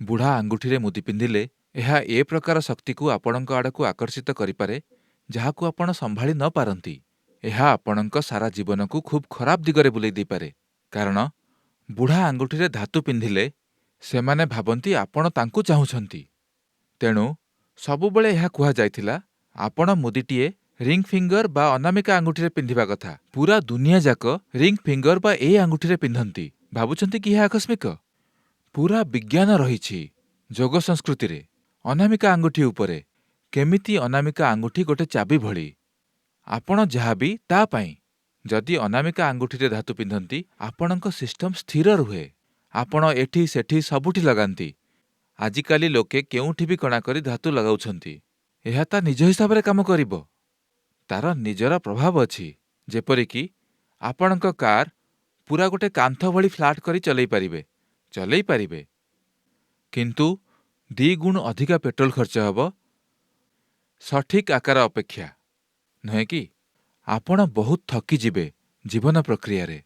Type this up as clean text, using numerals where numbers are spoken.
ବୁଢ଼ା ଆଙ୍ଗୁଠିରେ ମୁଦି ପିନ୍ଧିଲେ ଏହା ଏ ପ୍ରକାର ଶକ୍ତିକୁ ଆପଣଙ୍କ ଆଡ଼କୁ ଆକର୍ଷିତ କରିପାରେ ଯାହାକୁ ଆପଣ ସମ୍ଭାଳି ନ ପାରନ୍ତି। ଏହା ଆପଣଙ୍କ ସାରା ଜୀବନକୁ ଖୁବ୍ ଖରାପ ଦିଗରେ ବୁଲେଇ ଦେଇପାରେ। କାରଣ ବୁଢ଼ା ଆଙ୍ଗୁଠିରେ ଧାତୁ ପିନ୍ଧିଲେ ସେମାନେ ଭାବନ୍ତି ଆପଣ ତାଙ୍କୁ ଚାହୁଁଛନ୍ତି। ତେଣୁ ସବୁବେଳେ ଏହା କୁହାଯାଇଥିଲା ଆପଣ ମୁଦିଟିଏ ରିଙ୍ଗ ଫିଙ୍ଗର ବା ଅନାମିକା ଆଙ୍ଗୁଠିରେ ପିନ୍ଧିବା କଥା। ପୁରା ଦୁନିଆ ଯାକ ରିଙ୍ଗ ଫିଙ୍ଗର ବା ଏ ଆଙ୍ଗୁଠିରେ ପିନ୍ଧନ୍ତି। ଭାବୁଛନ୍ତି କି ଏହା ଆକସ୍ମିକ? ପୁରା ବିଜ୍ଞାନ ରହିଛି ଯୋଗ ସଂସ୍କୃତିରେ ଅନାମିକା ଆଙ୍ଗୁଠି ଉପରେ। କେମିତି ଅନାମିକା ଆଙ୍ଗୁଠି ଗୋଟେ ଚାବି ଭଳି। ଆପଣ ଯାହାବି ତା ପାଇଁ। ଯଦି ଅନାମିକା ଆଙ୍ଗୁଠିରେ ଧାତୁ ପିନ୍ଧନ୍ତି ଆପଣଙ୍କ ସିଷ୍ଟମ ସ୍ଥିର ରୁହେ। ଆପଣ ଏଠି ସେଠି ସବୁଠି ଲଗାନ୍ତି। ଆଜିକାଲି ଲୋକେ କେଉଁଠି ବି କଣା କରି ଧାତୁ ଲଗାଉଛନ୍ତି। ଏହା ତା ନିଜ ହିସାବରେ କାମ କରିବ। ତାର ନିଜର ପ୍ରଭାବ ଅଛି। ଯେପରିକି ଆପଣଙ୍କ କାର୍ ପୁରା ଗୋଟେ କାନ୍ଥ ଭଳି ଫ୍ଲାଟ୍ କରି ଚଲେଇ ପାରିବେ। କିନ୍ତୁ 2 ଗୁଣ ଅଧିକା ପେଟ୍ରୋଲ ଖର୍ଚ୍ଚ ହେବ ସଠିକ୍ ଆକାର ଅପେକ୍ଷା, ନୁହେଁ କି? ଆପଣ ବହୁତ ଥକିଯିବେ ଜୀବନ ପ୍ରକ୍ରିୟାରେ।